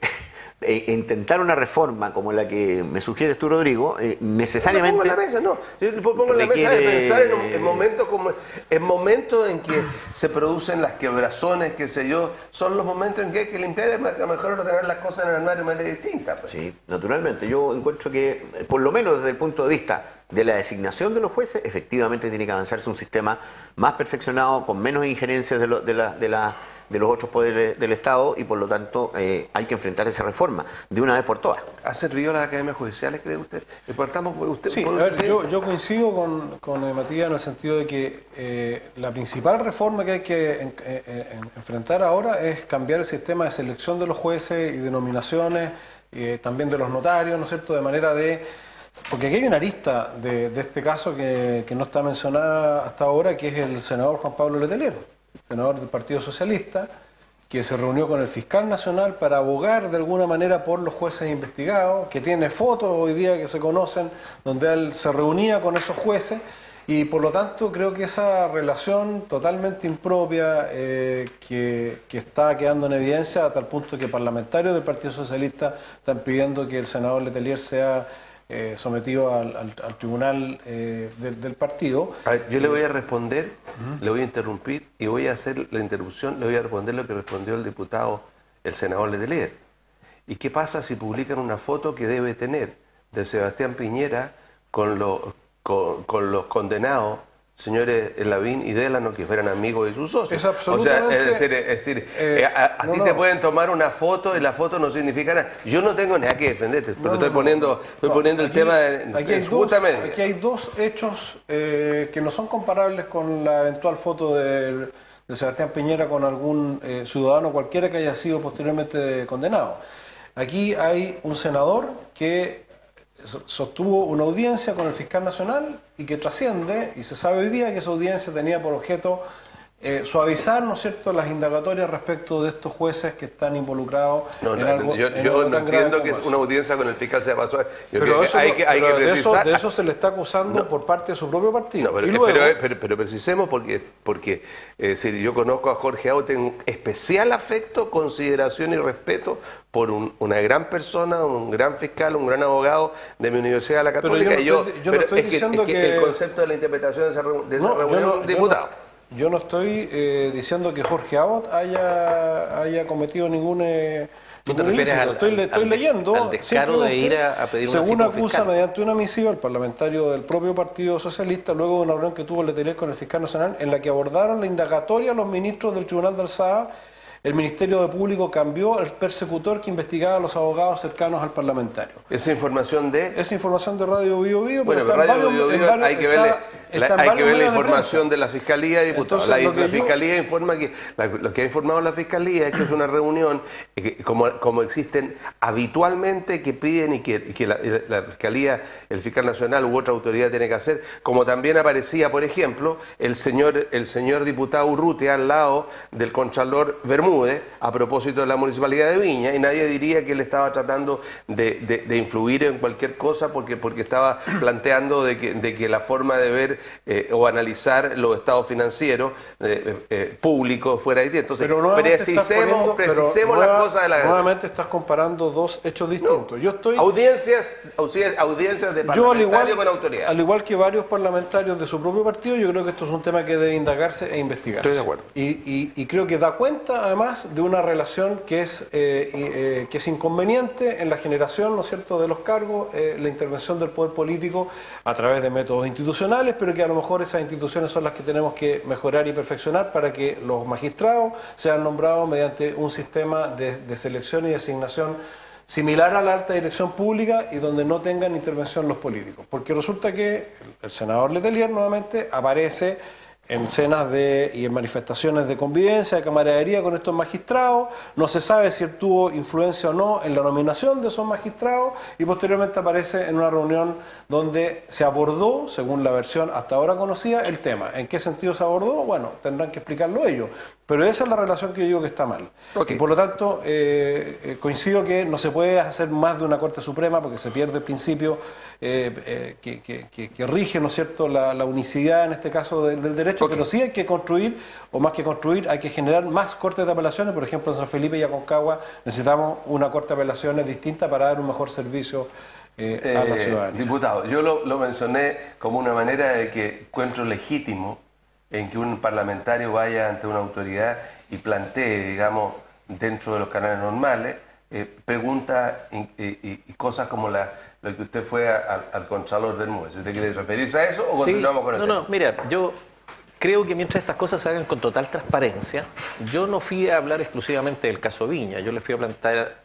intentar una reforma como la que me sugieres tú, Rodrigo, necesariamente... No, pongo en la mesa, no. Yo pongo en la mesa de pensar en momentos en que se producen las quebrazones, qué sé yo, son los momentos en que hay que limpiar, a lo mejor ordenar las cosas en el armario de manera distinta. Pues. Sí, naturalmente. Yo encuentro que, por lo menos desde el punto de vista de la designación de los jueces, efectivamente tiene que avanzarse un sistema más perfeccionado, con menos injerencias de los otros poderes del Estado y por lo tanto hay que enfrentar esa reforma de una vez por todas. ¿Ha servido las academias judiciales, cree usted? Partamos por usted. Sí, a ver, yo coincido con Matías en el sentido de que la principal reforma que hay que enfrentar ahora es cambiar el sistema de selección de los jueces y de nominaciones, también de los notarios, ¿no es cierto?, de manera de... Porque aquí hay una arista de este caso que no está mencionada hasta ahora, que es el senador Juan Pablo Letelier, senador del Partido Socialista, que se reunió con el fiscal nacional para abogar de alguna manera por los jueces investigados, que tiene fotos hoy día que se conocen, donde él se reunía con esos jueces, y por lo tanto creo que esa relación totalmente impropia que está quedando en evidencia a tal punto que parlamentarios del Partido Socialista están pidiendo que el senador Letelier sea sometido al tribunal del partido. A ver, yo le voy a responder, le voy a interrumpir y voy a hacer la interrupción, le voy a responder lo que respondió el diputado, el senador Letelier. ¿Y qué pasa si publican una foto que debe tener de Sebastián Piñera con los condenados, señores Lavín y Delano, que fueran amigos de sus socios? Es absolutamente... O sea, es decir, a ti te pueden tomar una foto y la foto no significa nada. Yo no tengo nada que defenderte, pero estoy poniendo el tema justamente. Aquí hay dos hechos que no son comparables con la eventual foto de Sebastián Piñera con algún ciudadano cualquiera que haya sido posteriormente condenado. Aquí hay un senador que sostuvo una audiencia con el fiscal nacional y que trasciende, y se sabe hoy día que esa audiencia tenía por objeto suavizar, ¿no es cierto?, las indagatorias respecto de estos jueces que están involucrados en algo. Yo no entiendo que es una audiencia con el fiscal sea pasó. Pero de eso se le está acusando por parte de su propio partido. Pero precisemos porque si yo conozco a Jorge Aut, tengo especial afecto, consideración y respeto por una gran persona, un gran fiscal, un gran abogado de mi Universidad de la Católica. Yo no estoy diciendo que el concepto de la interpretación de esa reunión, diputado. Yo no estoy diciendo que Jorge Abbott haya cometido ningún ilícito. Estoy leyendo. Al descaro de ir a pedir una según cita acusa fiscal. mediante una misiva el parlamentario del propio Partido Socialista, luego de una reunión que tuvo Letelier con el fiscal nacional, en la que abordaron la indagatoria a los ministros del Tribunal de Alzada. El Ministerio de Público cambió el persecutor que investigaba a los abogados cercanos al parlamentario. Esa información de Radio Bio Bio. Bueno, pero Radio Bio Bio hay que ver la información de la Fiscalía, diputado. La Fiscalía informa que lo que ha informado la Fiscalía es que es una reunión como existen habitualmente, que piden y que la Fiscalía, el fiscal nacional u otra autoridad tiene que hacer, como también aparecía, por ejemplo, el señor diputado Urrutia al lado del contralor Bermúdez a propósito de la Municipalidad de Viña, y nadie diría que él estaba tratando de influir en cualquier cosa porque estaba planteando de que la forma de ver o analizar los estados financieros públicos fuera de Haití. Entonces, Pero precisemos las cosas de la... Nuevamente estás comparando dos hechos distintos. Yo estoy... Audiencias de parlamentarios con autoridad. Al igual que varios parlamentarios de su propio partido, yo creo que esto es un tema que debe indagarse e investigarse. Estoy de acuerdo. Y creo que da cuenta, además, de una relación que es inconveniente en la generación, ¿no es cierto?, de los cargos, la intervención del poder político a través de métodos institucionales, pero que a lo mejor esas instituciones son las que tenemos que mejorar y perfeccionar para que los magistrados sean nombrados mediante un sistema de selección y de asignación similar a la alta dirección pública y donde no tengan intervención los políticos. Porque resulta que el senador Letelier nuevamente aparece en escenas y en manifestaciones de convivencia, de camaradería con estos magistrados, no se sabe si él tuvo influencia o no en la nominación de esos magistrados y posteriormente aparece en una reunión donde se abordó, según la versión hasta ahora conocida, el tema. ¿En qué sentido se abordó? Bueno, tendrán que explicarlo ellos, pero esa es la relación que yo digo que está mal. Okay. Y por lo tanto, coincido que no se puede hacer más de una Corte Suprema porque se pierde el principio que rige, ¿no es cierto?, la unicidad en este caso del derecho, pero sí hay que construir, o más que construir, hay que generar más cortes de apelaciones. Por ejemplo, en San Felipe y Aconcagua necesitamos una corte de apelaciones distinta para dar un mejor servicio a la ciudadanía. Diputado, yo lo mencioné como una manera de que encuentro legítimo en que un parlamentario vaya ante una autoridad y plantee, digamos, dentro de los canales normales, preguntas y cosas como lo que usted fue al Contralor del MUES. ¿Usted quiere referirse a eso o continuamos con el tema? No, mira, yo creo que mientras estas cosas se hagan con total transparencia, yo no fui a hablar exclusivamente del caso Viña, yo le fui a plantear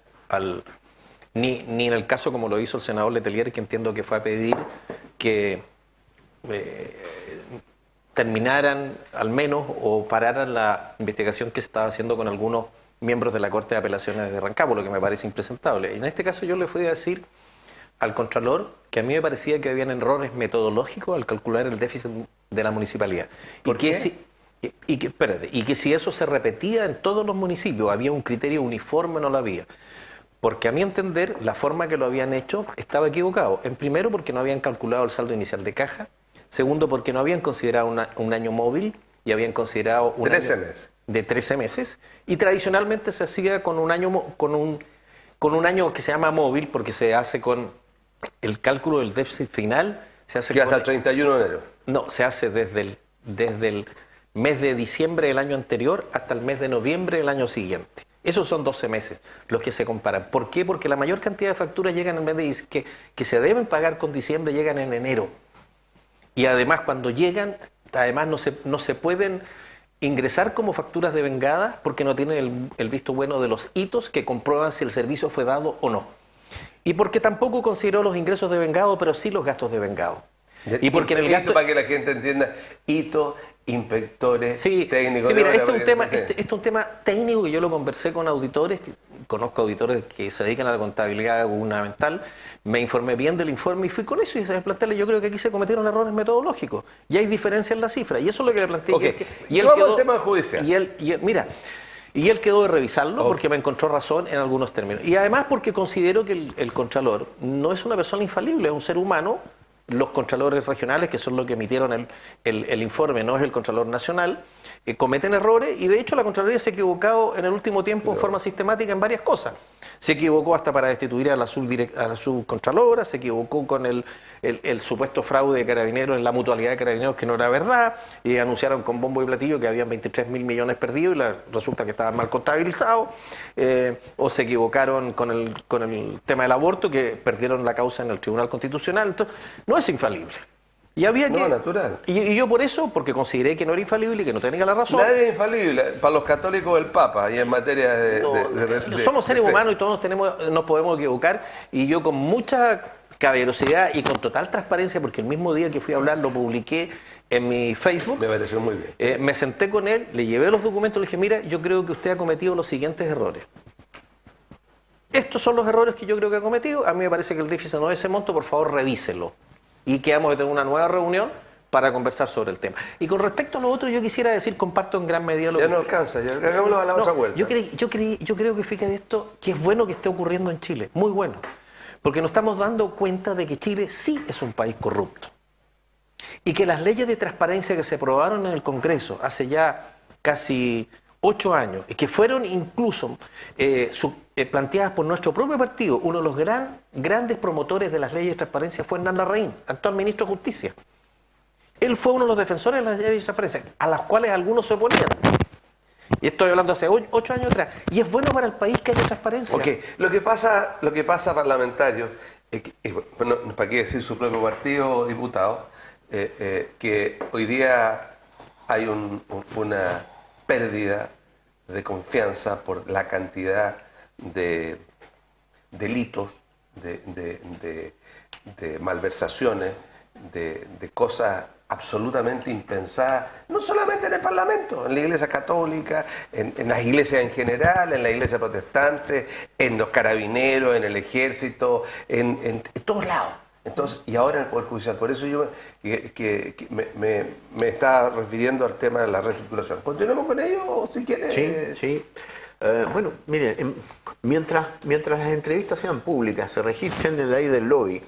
ni en el caso como lo hizo el senador Letelier, que entiendo que fue a pedir que terminaran al menos o pararan la investigación que se estaba haciendo con algunos miembros de la Corte de Apelaciones de Rancagua, lo que me parece impresentable. Y en este caso yo le fui a decir al Contralor que a mí me parecía que habían errores metodológicos al calcular el déficit de la municipalidad. ¿Por qué? Y que si eso se repetía en todos los municipios, había un criterio uniforme, no lo había. Porque a mi entender, la forma que lo habían hecho estaba equivocado. En primero, porque no habían calculado el saldo inicial de caja. Segundo, porque no habían considerado un año móvil y habían considerado un 13 año meses. de 13 meses. Y tradicionalmente se hacía con un año que se llama móvil, porque se hace con el cálculo del déficit final. Se hace Que hasta el 31 de enero. No, se hace desde el mes de diciembre del año anterior hasta el mes de noviembre del año siguiente. Esos son 12 meses los que se comparan. ¿Por qué? Porque la mayor cantidad de facturas llegan en vez de que se deben pagar con diciembre, llegan en enero. Y además cuando llegan, además no se pueden ingresar como facturas de vengada porque no tienen el visto bueno de los hitos que comprueban si el servicio fue dado o no. Y porque tampoco consideró los ingresos de vengado, pero sí los gastos de vengado. Y porque en el gasto... Para que la gente entienda, hito, inspectores, técnicos... Sí, mira, este es un tema técnico que yo lo conversé con auditores, conozco auditores que se dedican a la contabilidad gubernamental, me informé bien del informe y fui con eso y se plantearle, yo creo que aquí se cometieron errores metodológicos y hay diferencia en la cifra y eso es lo que le planteé. Okay. Y él vamos quedó, al tema judicial. Y él quedó de revisarlo porque me encontró razón en algunos términos. Y además porque considero que el Contralor no es una persona infalible, es un ser humano. Los Contralores regionales, que son los que emitieron el informe, no es el Contralor nacional, cometen errores y de hecho la Contraloría se ha equivocado en el último tiempo en forma sistemática en varias cosas. Se equivocó hasta para destituir a la subcontralora, se equivocó con el supuesto fraude de Carabineros en la mutualidad de Carabineros que no era verdad, y anunciaron con bombo y platillo que habían 23.000 millones perdidos y resulta que estaban mal contabilizados, o se equivocaron con el tema del aborto, que perdieron la causa en el Tribunal Constitucional. Entonces, no es infalible. Y había que... natural. Y yo por eso, porque consideré que no era infalible y que no tenía la razón... Nadie es infalible. Para los católicos el Papa, y en materia somos seres humanos y todos nos podemos equivocar, y yo con mucha caballerosidad y con total transparencia, porque el mismo día que fui a hablar lo publiqué en mi Facebook. Me pareció muy bien. Me senté con él, le llevé los documentos, le dije, mira, yo creo que usted ha cometido los siguientes errores. Estos son los errores que yo creo que ha cometido. A mí me parece que el déficit no es ese monto, por favor revíselo. Y que vamos a tener una nueva reunión para conversar sobre el tema. Y con respecto a lo otro, yo quisiera decir, comparto en gran medida lo ya que... no alcanza, ya hagámoslo a la otra vuelta. Yo creo que fíjate esto, que es bueno que esté ocurriendo en Chile, muy bueno. Porque nos estamos dando cuenta de que Chile sí es un país corrupto. y que las leyes de transparencia que se aprobaron en el Congreso hace ya casi 8 años, y que fueron incluso planteadas por nuestro propio partido, uno de los grandes promotores de las leyes de transparencia fue Hernán Larraín, actual ministro de Justicia. Él fue uno de los defensores de las leyes de transparencia, a las cuales algunos se oponían. Y estoy hablando hace 8 años atrás. Y es bueno para el país que haya transparencia. Okay. Lo que pasa parlamentario, bueno, ¿para qué decir su propio partido, diputado? Que hoy día hay una pérdida de confianza por la cantidad de delitos, de malversaciones, de cosas absolutamente impensadas, no solamente en el Parlamento, en la Iglesia Católica, en las iglesias en general, en la Iglesia Protestante, en los carabineros, en el Ejército, en todos lados. Entonces, y ahora en el Poder Judicial. Por eso yo me estaba refiriendo al tema de la reestructuración. ¿Continuamos con ello, si quieres? Sí. Bueno, mire, mientras las entrevistas sean públicas, se registren en la ley del lobby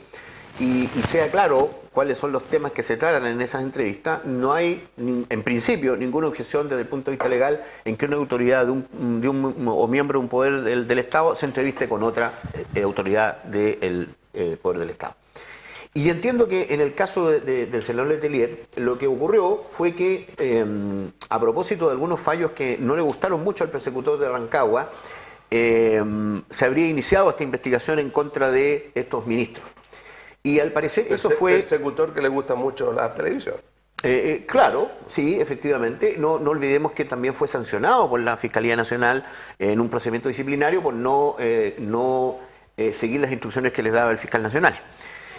y sea claro cuáles son los temas que se tratan en esas entrevistas, no hay, en principio, ninguna objeción desde el punto de vista legal en que una autoridad o miembro de un poder del Estado se entreviste con otra autoridad del poder del Estado. Y entiendo que en el caso del senador Letelier, lo que ocurrió fue que, a propósito de algunos fallos que no le gustaron mucho al persecutor de Rancagua, se habría iniciado esta investigación en contra de estos ministros. Y al parecer eso fue... Persecutor que le gusta mucho la televisión. Claro, sí, efectivamente. No olvidemos que también fue sancionado por la Fiscalía Nacional en un procedimiento disciplinario por no seguir las instrucciones que les daba el fiscal nacional.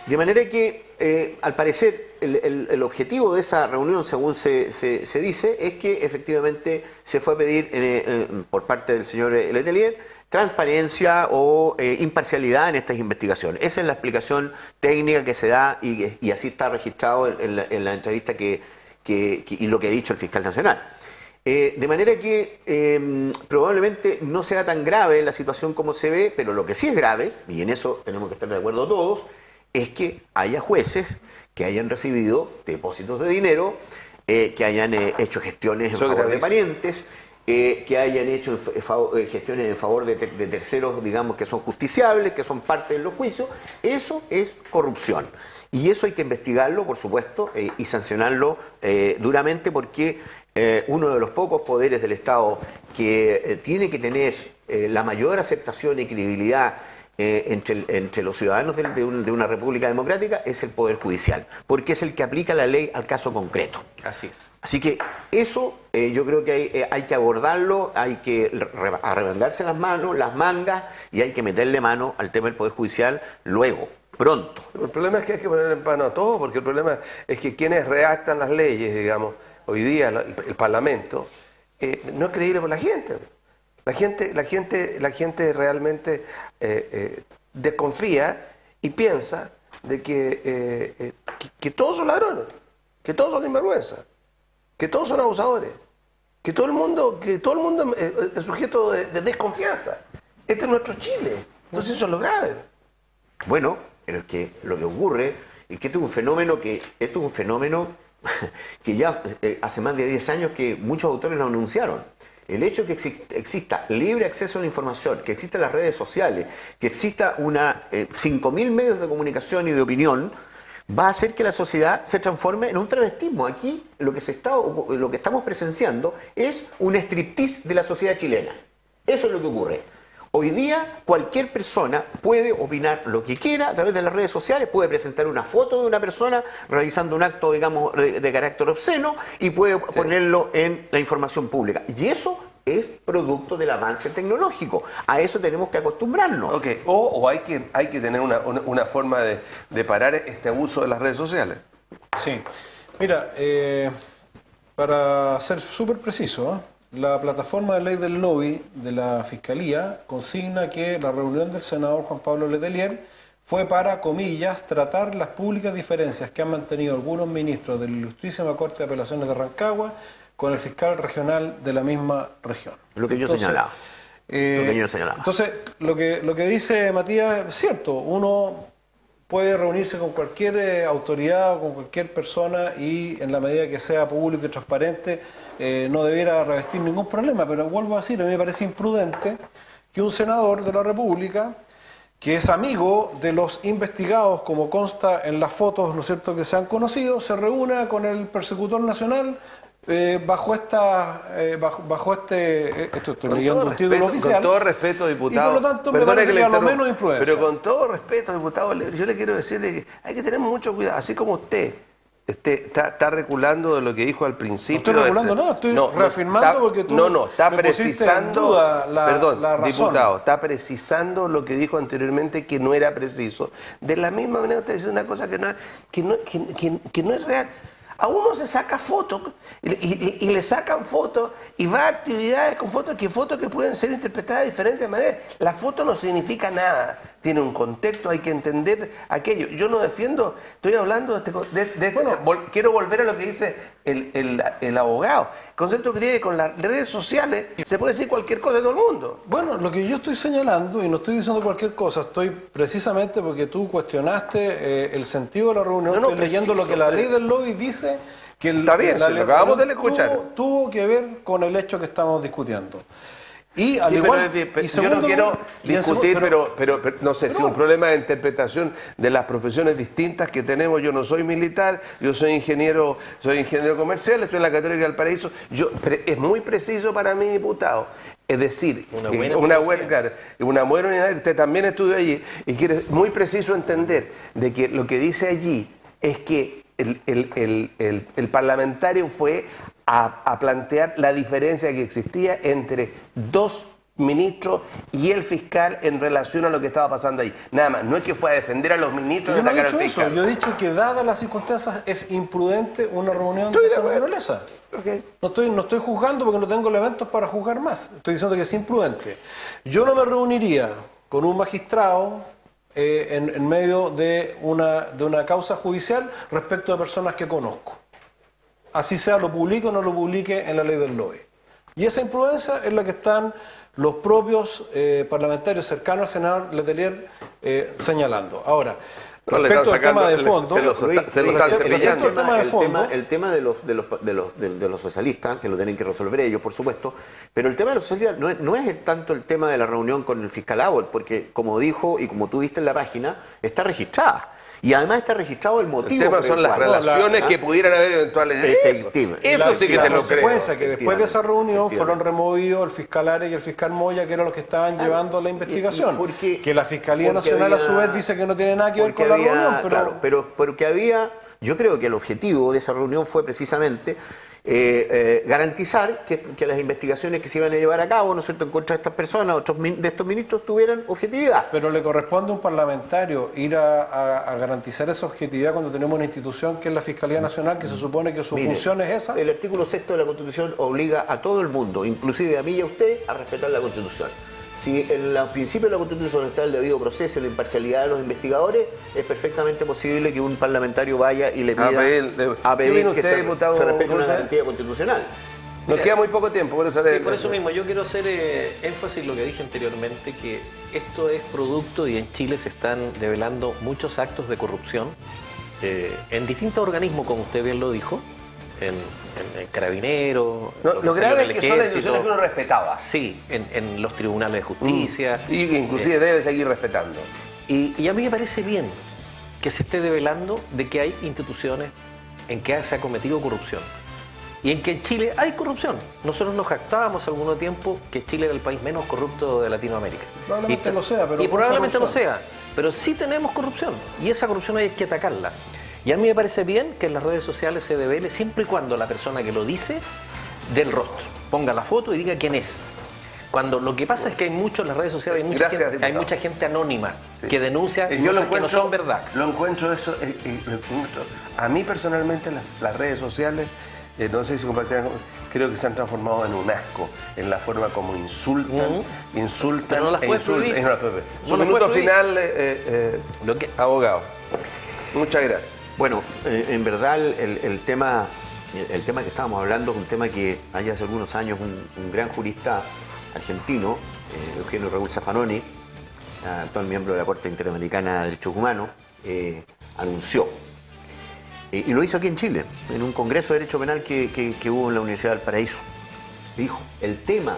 De manera que, al parecer, el objetivo de esa reunión, según se dice, es que efectivamente se fue a pedir por parte del señor Letelier transparencia o imparcialidad en estas investigaciones. Esa es la explicación técnica que se da y así está registrado en la entrevista y lo que ha dicho el fiscal nacional. De manera que probablemente no sea tan grave la situación como se ve, pero lo que sí es grave, y en eso tenemos que estar de acuerdo todos, es que haya jueces que hayan recibido depósitos de dinero, que hayan hecho gestiones en favor de parientes, que hayan hecho gestiones en favor de terceros, digamos, que son justiciables, que son parte de los juicios. Eso es corrupción. Y eso hay que investigarlo, por supuesto, y sancionarlo duramente, porque uno de los pocos poderes del Estado que tiene que tener la mayor aceptación y credibilidad entre los ciudadanos de una república democrática es el Poder Judicial, porque es el que aplica la ley al caso concreto. Así es. Así que eso yo creo que hay que abordarlo, hay que arremangarse las manos, las mangas, y hay que meterle mano al tema del Poder Judicial luego, pronto. El problema es que hay que ponerle en mano a todo, porque el problema es que quienes redactan las leyes, digamos, hoy día el Parlamento, no es creíble por la gente. La gente realmente desconfía y piensa de que todos son ladrones, que todos son sinvergüenzas, que todos son abusadores, que todo el mundo es sujeto de desconfianza. Este es nuestro Chile. Entonces eso es lo grave. Bueno, pero es que lo que ocurre es que esto es un fenómeno que ya hace más de 10 años que muchos autores lo anunciaron. El hecho de que exista libre acceso a la información, que existan las redes sociales, que exista 5.000 medios de comunicación y de opinión, va a hacer que la sociedad se transforme en un travestismo. Aquí lo que estamos presenciando es un striptease de la sociedad chilena. Eso es lo que ocurre. Hoy día cualquier persona puede opinar lo que quiera a través de las redes sociales, puede presentar una foto de una persona realizando un acto, digamos, de carácter obsceno y puede ponerlo en la información pública. Y eso es producto del avance tecnológico. A eso tenemos que acostumbrarnos. Okay. O hay que tener una forma de parar este abuso de las redes sociales. Sí. Mira, para ser súper preciso, la plataforma de ley del lobby de la Fiscalía consigna que la reunión del senador Juan Pablo Letelier fue para, comillas, tratar las públicas diferencias que han mantenido algunos ministros de la Ilustrísima Corte de Apelaciones de Rancagua con el fiscal regional de la misma región. Lo que yo señalaba. Entonces, lo que dice Matías es cierto. Uno puede reunirse con cualquier autoridad o con cualquier persona y en la medida que sea público y transparente no debiera revestir ningún problema. Pero vuelvo a decir, a mí me parece imprudente que un senador de la República, que es amigo de los investigados, como consta en las fotos, ¿no es cierto?, que se han conocido, se reúna con el persecutor nacional bajo este, esto estoy leyendo un título oficial. Con todo respeto, diputado. Y por lo tanto, me parece que a lo menos imprudencia. Pero con todo respeto, diputado, yo le quiero decir que hay que tener mucho cuidado. Así como usted está reculando de lo que dijo al principio. No estoy reculando, no, estoy reafirmando porque tú está me precisando, en duda perdón, la razón. Diputado, está precisando lo que dijo anteriormente que no era preciso. De la misma manera usted dice una cosa que no es real. A uno se saca fotos y le sacan fotos y va a actividades con fotos que pueden ser interpretadas de diferentes maneras. La foto no significa nada, tiene un contexto, hay que entender aquello. Yo no defiendo, estoy hablando quiero volver a lo que dice el abogado. El concepto que tiene con las redes sociales, se puede decir cualquier cosa de todo el mundo. Bueno, lo que yo estoy señalando, y no estoy diciendo cualquier cosa, estoy precisamente porque tú cuestionaste el sentido de la reunión, estoy leyendo lo que la ley del lobby dice, que está bien, la lo acabamos de escuchar. Tuvo que ver con el hecho que estamos discutiendo. Y al sí, igual, yo no quiero discutir, pero no sé, si un problema de interpretación de las profesiones distintas que tenemos. Yo no soy militar, yo soy ingeniero comercial, estoy en la Católica del Paraíso. Es muy preciso para mí, diputado. Es decir, una buena unidad, que usted también estudió allí, y quiere muy preciso entender de que lo que dice allí es que el parlamentario fue a plantear la diferencia que existía entre dos ministros y el fiscal en relación a lo que estaba pasando ahí. Nada más, no es que fue a defender a los ministros y de atacar al fiscal. Eso. Yo he dicho que dadas las circunstancias es imprudente una reunión de esa naturaleza. Okay. No estoy juzgando porque no tengo elementos para juzgar más. Estoy diciendo que es imprudente. Yo no me reuniría con un magistrado en medio de una causa judicial respecto de personas que conozco. Así sea, lo publique o no lo publique en la ley del lobby. Y esa imprudencia es la que están los propios parlamentarios cercanos al senador Letelier señalando. Ahora, respecto al tema de fondo, el tema de los socialistas, que lo tienen que resolver ellos, por supuesto, pero el tema de los socialistas no es tanto el tema de la reunión con el fiscal Abbott, porque como dijo y como tú viste en la página, está registrada. Y además está registrado el motivo. El tema son las relaciones que pudieran haber eventuales. Eso sí que te lo creo. La que después de esa reunión fueron removidos el fiscal Ares y el fiscal Moya, que eran los que estaban llevando la investigación. Que la Fiscalía Nacional a su vez dice que no tiene nada que ver con la reunión. Pero porque yo creo que el objetivo de esa reunión fue precisamente garantizar que las investigaciones que se iban a llevar a cabo, ¿no es cierto?, en contra de estas personas, de estos ministros, tuvieran objetividad. Pero le corresponde a un parlamentario ir a garantizar esa objetividad cuando tenemos una institución que es la Fiscalía Nacional, que se supone que su función es esa. El artículo 6 de la Constitución obliga a todo el mundo, inclusive a mí y a usted, a respetar la Constitución. Si en el principio de la Constitución está el debido proceso y la imparcialidad de los investigadores, es perfectamente posible que un parlamentario vaya y le pida a pedir que se respete una garantía constitucional. Nos queda muy poco tiempo, por eso, por eso mismo yo quiero hacer énfasis en lo que dije anteriormente, que esto es producto y en Chile se están develando muchos actos de corrupción en distintos organismos, como usted bien lo dijo. En Carabineros. Lo grave es que son las instituciones que uno respetaba. Sí, en los tribunales de justicia. Y inclusive debe seguir respetando. Y a mí me parece bien que se esté develando de que hay instituciones en que se ha cometido corrupción. Y en que en Chile hay corrupción. Nosotros nos jactábamos hace algún tiempo que Chile era el país menos corrupto de Latinoamérica. Probablemente lo sea, pero... Y probablemente lo sea. Pero sí tenemos corrupción. Y esa corrupción hay que atacarla. Y a mí me parece bien que en las redes sociales se devele siempre y cuando la persona que lo dice dé el rostro, ponga la foto y diga quién es. Cuando lo que pasa es que hay mucho en las redes sociales, hay mucha gente anónima que denuncia cosas que no son verdad. Lo encuentro eso, a mí personalmente las redes sociales, no sé si compartirán, creo que se han transformado en un asco, en la forma como insultan, Pero no las puedes prohibir. Su minuto final, abogado. Muchas gracias. Bueno, en verdad el tema que estábamos hablando es un tema que hay hace algunos años un gran jurista argentino, Eugenio Raúl Zaffaroni, actual miembro de la Corte Interamericana de Derechos Humanos, anunció. Y lo hizo aquí en Chile, en un congreso de Derecho Penal que hubo en la Universidad del Paraíso. Dijo, el tema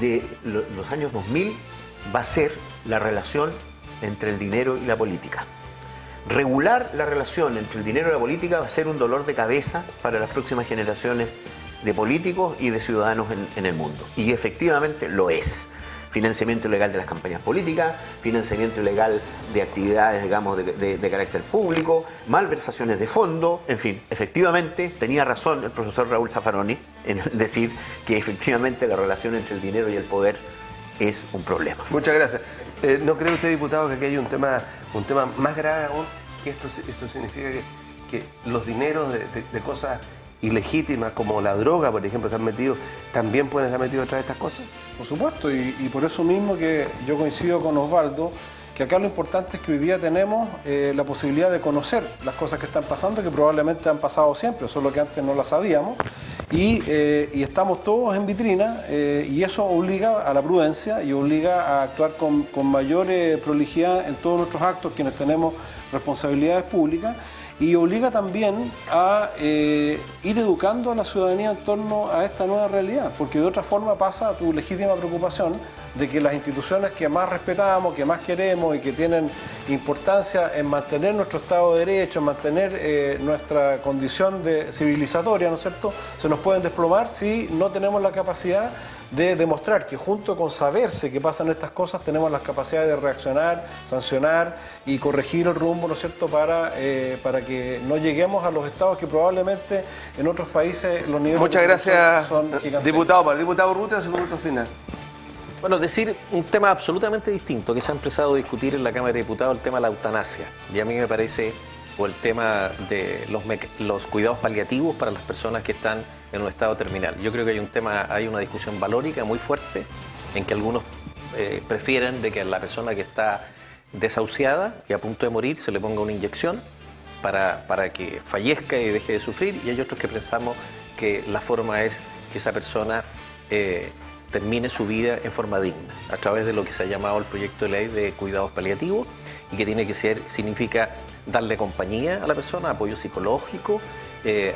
de los años 2000 va a ser la relación entre el dinero y la política. Regular la relación entre el dinero y la política va a ser un dolor de cabeza para las próximas generaciones de políticos y de ciudadanos en el mundo. Y efectivamente lo es. Financiamiento ilegal de las campañas políticas, financiamiento ilegal de actividades, digamos, de carácter público, malversaciones de fondo, en fin, efectivamente tenía razón el profesor Raúl Zaffaroni en decir que efectivamente la relación entre el dinero y el poder es un problema. Muchas gracias. ¿No cree usted, diputado, que aquí hay un tema más grave aún? Que esto significa que los dineros de cosas ilegítimas como la droga, por ejemplo, también pueden estar metidos detrás de estas cosas. Por supuesto, y por eso mismo que yo coincido con Osvaldo, que acá lo importante es que hoy día tenemos la posibilidad de conocer las cosas que están pasando, que probablemente han pasado siempre, solo que antes no las sabíamos, y estamos todos en vitrina, y eso obliga a la prudencia y obliga a actuar con mayor prolijidad en todos nuestros actos, quienes tenemos responsabilidades públicas, y obliga también a ir educando a la ciudadanía en torno a esta nueva realidad, porque de otra forma pasa tu legítima preocupación de que las instituciones que más respetamos, que más queremos y que tienen importancia en mantener nuestro Estado de Derecho, en mantener nuestra condición civilizatoria, ¿no es cierto?, se nos pueden desplomar si no tenemos la capacidad de demostrar que junto con saberse que pasan estas cosas tenemos las capacidades de reaccionar, sancionar y corregir el rumbo, ¿no es cierto?, para que no lleguemos a los estados que probablemente en otros países los niveles Muchas gracias, son gigantescos. diputado. Para el diputado Urrutia, su minuto final. Bueno, decir un tema absolutamente distinto que se ha empezado a discutir en la Cámara de Diputados, el tema de la eutanasia. Y a mí me parece, o el tema de los cuidados paliativos para las personas que están en un estado terminal. Yo creo que hay una discusión valórica muy fuerte en que algunos prefieren de que a la persona que está desahuciada y a punto de morir se le ponga una inyección para que fallezca y deje de sufrir, y hay otros que pensamos que la forma es que esa persona termine su vida en forma digna, a través de lo que se ha llamado el proyecto de ley de cuidados paliativos, y que significa darle compañía a la persona, apoyo psicológico,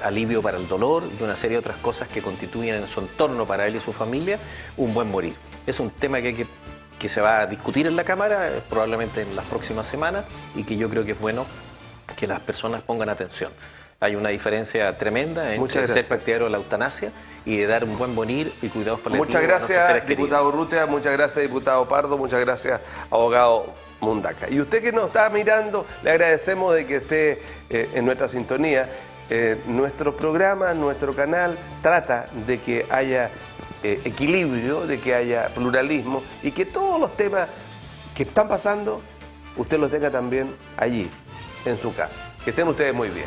alivio para el dolor y una serie de otras cosas que constituyen en su entorno para él y su familia un buen morir. Es un tema que se va a discutir en la Cámara, probablemente en las próximas semanas, y que yo creo que es bueno que las personas pongan atención. Hay una diferencia tremenda entre ser partidario de la eutanasia y de dar un buen morir y cuidados paliativos. Muchas gracias, diputado Urrutia, muchas gracias, diputado Pardo, muchas gracias, abogado Mundaca. Y usted que nos está mirando, le agradecemos de que esté en nuestra sintonía. Nuestro programa, nuestro canal trata de que haya equilibrio, de que haya pluralismo y que todos los temas que están pasando, usted los tenga también allí, en su casa. Que estén ustedes muy bien.